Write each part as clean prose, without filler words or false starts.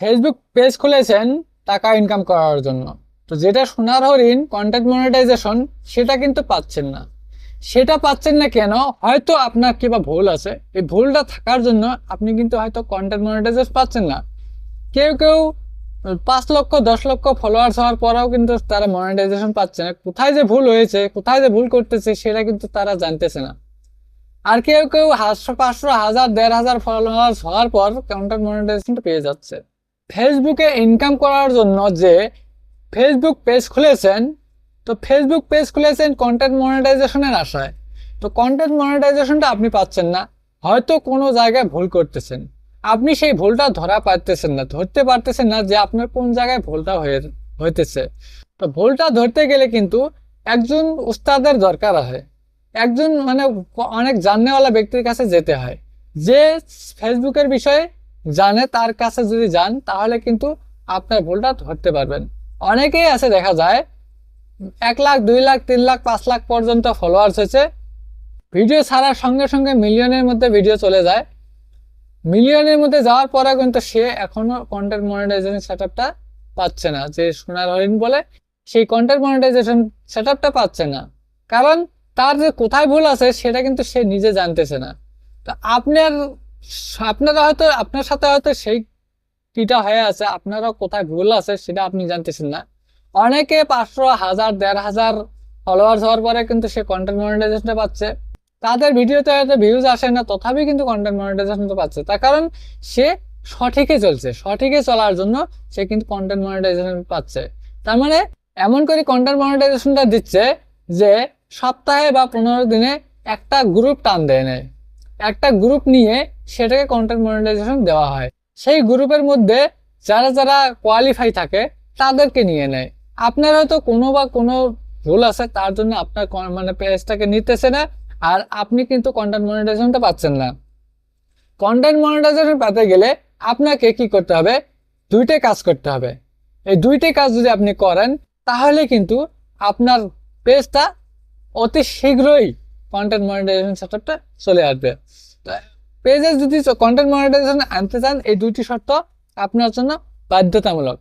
Facebook page খুলেছেন টাকা income করার জন্য, তো যেটা সোনার হরিণ কন্টেন্ট মনিটাইজেশন সেটা কিন্তু পাচ্ছেন না। সেটা পাচ্ছেন না কেন? হয়তো আপনার কিবা ভুল আছে, এই ভুলটা থাকার জন্য আপনি কিন্তু হয়তো কন্টেন্ট মনিটাইজেশন পাচ্ছেন না। কেউ কেউ 5 লক্ষ 10 লক্ষ ফলোয়ার্স হওয়ার পরেও কিন্তু তারা মনিটাইজেশন পাচ্ছে না। কোথায় যে ভুল হয়েছে, কোথায় যে ভুল করতেছে সেটা কিন্তু তারা জানতেছে না। আর কেউ কেউ 100 500 1000 1500 ফলোয়ার্স হওয়ার পর কন্টেন্ট মনিটাইজেশনটা পেয়ে যাচ্ছে। ফেসবুকে ইনকাম করার জন্য যে ফেসবুক পেজ খুলেছেন, তো ফেসবুক পেজ খুলেছেন কন্টেন্ট মনিটাইজেশনের আশায়। তো কন্টেন্ট মনিটাইজেশনটা আপনি পাচ্ছেন না, হয়তো কোনো জায়গায় ভুল করতেছেন। আপনি সেই ভুলটা ধরতে পারতেছেন না যে আপনার কোন জায়গায় ভুলটা হইতেছে। তো ভুলটা ধরতে গেলে কিন্তু একজন উস্তাদের দরকার হয়, একজন অনেক জাননেওয়ালা ব্যক্তির কাছে যেতে হয়, যে ফেসবুকের বিষয়ে জানে। তার কাছে যদি যান তাহলে কিন্তু আপনার ভুলটা ধরতে পারবেন। অনেকেই আছে, দেখা যায় 1 লাখ 2 লাখ 3 লাখ 5 লাখ পর্যন্ত ফলোয়ার্স হয়েছে, ভিডিও ছাড়ার সঙ্গে সঙ্গে মিলিয়নের মধ্যে ভিডিও চলে যায়। মিলিয়নের মধ্যে যাওয়ার পরে কিন্তু সে এখনো কন্টেন্ট মনিটাইজেশন সেটআপটা পাচ্ছে না, যে সোনার হরিণ বলে সেই কন্টেন্ট মনিটাইজেশন সেটআপটা পাচ্ছে না। কারণ তার যে কোথায় ভুল আছে সেটা কিন্তু সে নিজে জানতেছে না। তো আপনারা হয়তো আপনার সাথে হয়তো সেই কিটা হয়ে আছে, আপনারও কোথায় ভুল আছে সেটা আপনি জানতেছেন না। অনেকে 500 1000 1500 ফলোয়ার্স হওয়ার পরে কিন্তু সে কন্টেন্ট মনিটাইজেশনটা পাচ্ছে। তাদের ভিডিওতে হয়তো ভিউজ আসে না, তথাপি কিন্তু কন্টেন্ট মনিটাইজেশনটা পাচ্ছে। তার কারণ সে সঠিকে চলছে, সঠিকে চলার জন্য সে কিন্তু কন্টেন্ট মনিটাইজেশন পাচ্ছে। তার মানে এমন করে কন্টেন্ট মনিটাইজেশনটা দিচ্ছে যে সপ্তাহে বা 15 দিনে একটা গ্রুপ টান দেয় নেয়, একটা গ্রুপ নিয়ে সেটাকে কন্টেন্ট মনিটাইজেশন দেওয়া হয়। সেই গ্রুপের মধ্যে যারা যারা কোয়ালিফাই থাকে তাদেরকে নিয়ে নেয়। আপনার হয়তো কোনো ভুল আছে, তার জন্য আপনার পেজটাকে নিতেছে না, আর আপনি কিন্তু কন্টেন্ট মনিটাইজেশনটা পাচ্ছেন না। কন্টেন্ট মনিটাইজেশন পেতে গেলে আপনাকে কি করতে হবে? 2টে কাজ করতে হবে। এই 2টে কাজ যদি আপনি করেন তাহলে কিন্তু আপনার পেজটা অতি শীঘ্রই কন্টেন্ট মনিটাইজেশন সেটআপটা চলে আসবে। পেজে যদি কন্টেন্ট মনিটাইজেশন আনতে চান, এই 2টি শর্ত আপনার জন্য বাধ্যতামূলক।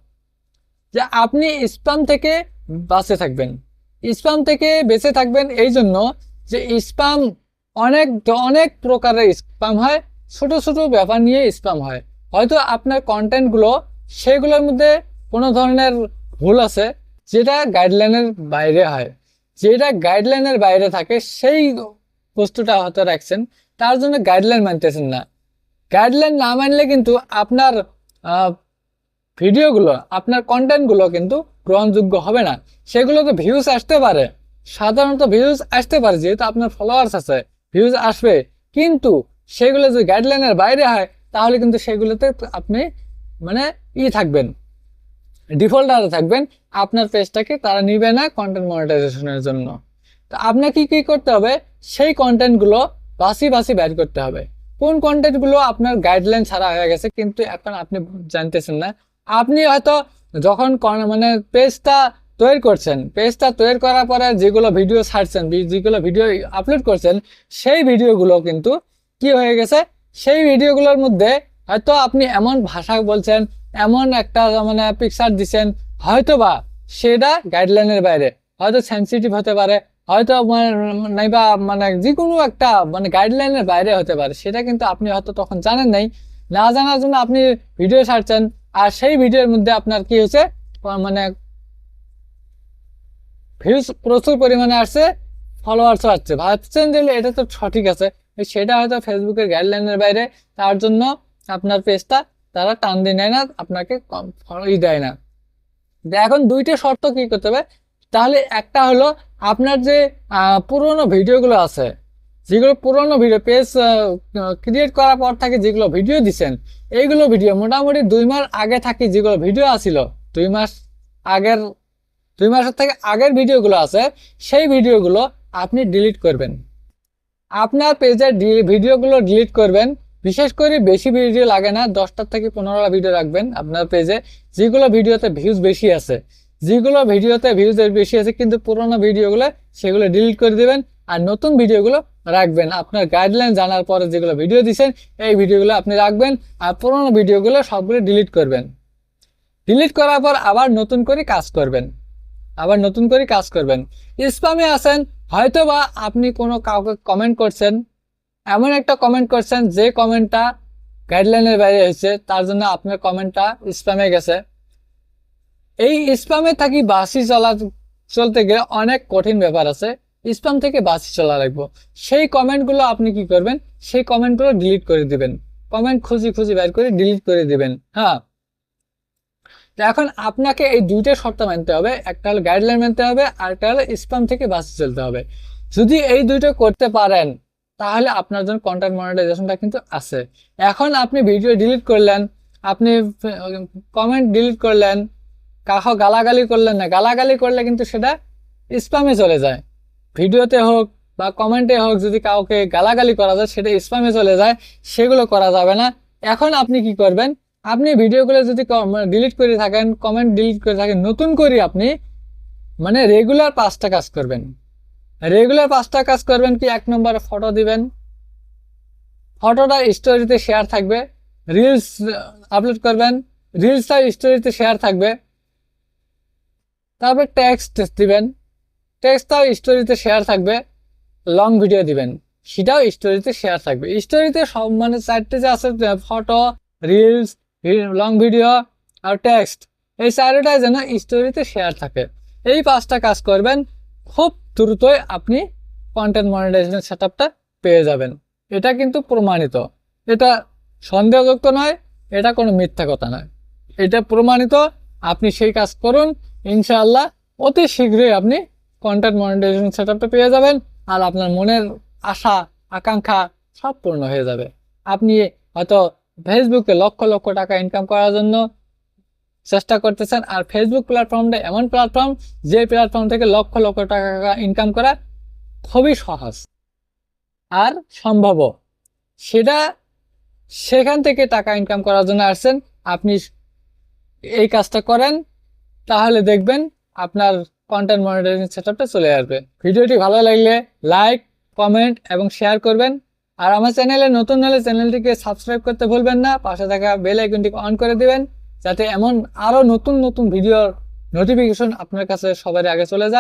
যে আপনি স্প্যাম থেকে বাঁচে থাকবেন। স্প্যাম থেকে বেঁচে থাকবেন এই জন্য যে স্প্যাম অনেক প্রকারের স্প্যাম হয়, ছোট ছোট ব্যাপার নিয়ে স্প্যাম হয়। হয়তো আপনার কন্টেন্টগুলো সেগুলোর মধ্যে কোনো ধরনের ভুল আছে যেটা গাইডলাইনের বাইরে হয়, যেটা গাইডলাইনের বাইরে থাকে সেই বস্তুটা হয়তো রাখছেন, তার জন্য গাইডলাইন মানতেছেন না। গাইডলাইন না মানলে কিন্তু আপনার ভিডিওগুলো, আপনার কন্টেন্টগুলো কিন্তু গ্রহণযোগ্য হবে না। সেগুলোতে ভিউজ আসতে পারে, সাধারণত ভিউজ আসতে পারে, যেহেতু আপনার ফলোয়ার্স আছে ভিউজ আসবে, কিন্তু সেগুলো যদি গাইডলাইনের বাইরে হয় তাহলে কিন্তু সেগুলোতে আপনি থাকবেন, ডিফল্টারে থাকবেন। আপনার পেজটাকে তারা নিবে না কন্টেন্ট মনিটাইজেশনের জন্য। তো আপনাকে কি করতে হবে? সেই কন্টেন্টগুলো বাছি বের করতে হবে। কোন কন্টেন্টগুলো আপনার গাইডলাইন ছাড়া হয়ে গেছে কিন্তু এখন আপনি জানতেছেন না। আপনি হয়তো যখন পেজটা তৈরি করছেন, পেজটা তৈরি করার পরে যেগুলো ভিডিও ছাড়ছেন, যেগুলো ভিডিও আপলোড করছেন, সেই ভিডিওগুলো কিন্তু কি হয়ে গেছে? সেই ভিডিওগুলোর মধ্যে হয়তো আপনি এমন ভাষা বলছেন, এমন একটা পিকচার দিচ্ছেন, হয়তো বা সেটা গাইডলাইনের বাইরে, হয়তো সেন্সিটিভ হতে পারে, হয়তো নাইবা যে কোনো একটা গাইডলাইনের বাইরে হতে পারে। সেটা কিন্তু আপনি হয়তো তখন জানেন নাই, না জানার জন্য আপনি ভিডিও ছাড়ছেন, আর সেই ভিডিওর মধ্যে আপনার কি হয়েছে, ভিউজ প্রচুর পরিমাণে আসছে, ফলোয়ার্সও আসছে, ভাবছেন যে এটা তো সঠিক আছে, সেটা হয়তো ফেসবুকের গাইডলাইনের বাইরে। তার জন্য আপনার পেজটা তারা টান দিয়ে নেয় না, আপনাকে দেয় না। এখন 2টে শর্ত কি করতে হবে তাহলে? একটা হলো আপনার যে পুরোনো ভিডিওগুলো আছে, যেগুলো পুরোনো ভিডিও পেজ ক্রিয়েট করার পর থেকে যেগুলো ভিডিও দিচ্ছেন, এইগুলো ভিডিও মোটামুটি 2 মাস আগে থাকি যেগুলো ভিডিও আসিল, 2 মাসের থেকে আগের ভিডিওগুলো আছে, সেই ভিডিওগুলো আপনি ডিলিট করবেন। আপনার পেজের ভিডিওগুলো ডিলিট করবেন। বিশেষ করে বেশি ভিডিও লাগে না, 10টা থেকে 15টা ভিডিও রাখবেন আপনার পেজে, যেগুলো ভিডিওতে ভিউজ বেশি আছে, কিন্তু পুরোনো ভিডিওগুলো সেগুলো ডিলিট করে দিবেন, আর নতুন ভিডিওগুলো রাখবেন। আপনার গাইডলাইন জানার পরে যেগুলো ভিডিও দিচ্ছেন এই ভিডিওগুলো আপনি রাখবেন, আর পুরোনো ভিডিওগুলো সবগুলো ডিলিট করবেন। ডিলিট করার পর আবার নতুন করে কাজ করবেন, স্প্যামে আছেন, হয়তো বা আপনি কোনো কাউকে কমেন্ট করছেন, এমন একটা কমেন্ট করছেন যে কমেন্টটা গাইডলাইনের বাইরে হয়েছে, তার জন্য আপনার কমেন্টটা স্প্যামে গেছে। এই স্প্যামে থাকি চলতে গেলে অনেক কঠিন ব্যাপার আছে, স্প্যাম থেকে বাঁচি চলা লাগবে। সেই কমেন্টগুলো আপনি কি করবেন, সেই কমেন্টগুলো ডিলিট করে দিবেন, কমেন্ট খুঁজি বের করে ডিলিট করে দিবেন। হ্যাঁ, এখন আপনাকে এই দুইটা শর্ত মানতে হবে, একটা হলো গাইডলাইন মানতে হবে, আর একটা হলো স্প্যাম থেকে বাঁচতে চলতে হবে। যদি এই দুইটা করতে পারেন তাহলে আপনার জন্য কন্টেন্ট মনিটাইজেশনটা কিন্তু আছে। এখন আপনি ভিডিও ডিলিট করলেন, আপনি কমেন্ট ডিলিট করলেন, কাহো গালাগালি করলেন না, গালাগালি করলে কিন্তু সেটা স্প্যামে চলে যায়। ভিডিওতে হোক বা কমেন্টে হোক যদি কাউকে গালাগালি করা যায় সেটা স্প্যামে চলে যায়, সেগুলো করা যাবে না। এখন আপনি কি করবেন, আপনি ভিডিওগুলো যদি ডিলিট করে থাকেন, কমেন্ট ডিলিট করে থাকেন, নতুন করে আপনি মানে রেগুলার 5টা কাজ করবেন। কি, 1 নম্বরে ফটো দিবেন, ফটোটা স্টোরিতে শেয়ার থাকবে, রিলস আপলোড করবেন, রিলসটা স্টোরিতে শেয়ার থাকবে। তারপর টেক্সট দিবেন, টেক্সটটাও স্টোরিতে শেয়ার থাকবে। লং ভিডিও দিবেন, সেটাও স্টোরিতে শেয়ার থাকবে। স্টোরিতে সব মানে 4টে যে আছে, ফটো, রিলস, লং ভিডিও আর টেক্সট, এই 4টাই যেন স্টোরিতে শেয়ার থাকে। এই 5টা কাজ করবেন, খুব দ্রুতই আপনি কন্টেন্ট মনিটাইজেশন সেটআপটা পেয়ে যাবেন। এটা কিন্তু প্রমাণিত, এটা সন্দেহযুক্ত নয়, এটা কোনো মিথ্যা কথা নয়, এটা প্রমাণিত। আপনি সেই কাজ করুন, ইনশাআল্লাহ অতি শীঘ্রই আপনি কন্টেন্ট মনিটাইজেশন সেটআপটা পেয়ে যাবেন, আর আপনার মনের আশা আকাঙ্ক্ষা সব পূর্ণ হয়ে যাবে। আপনি হয়তো ফেসবুকে লক্ষ লক্ষ টাকা ইনকাম করার জন্য চেষ্টা করতেছেন, আর ফেসবুক প্ল্যাটফর্মটা এমন প্ল্যাটফর্ম যে প্ল্যাটফর্ম থেকে লক্ষ লক্ষ টাকা ইনকাম করা খুবই সহজ আর সম্ভব। সেখান থেকে টাকা ইনকাম করার জন্য আসছেন, আপনি এই কাজটা করেন, তাহলে দেখবেন আপনার কন্টেন্ট মনিটাইজেশন সেটআপটা চলে আসবে। ভিডিওটি ভালো লাগলে লাইক, কমেন্ট এবং শেয়ার করবেন। আর আমার চ্যানেলে নতুন হলে চ্যানেলটিকে সাবস্ক্রাইব করতে ভুলবেন না, পাশে থাকা বেল আইকনটিকে অন করে দিবেন, যাতে এমন আরো নতুন নতুন ভিডিওর নোটিফিকেশন আপনার কাছে সবার আগে চলে যায়।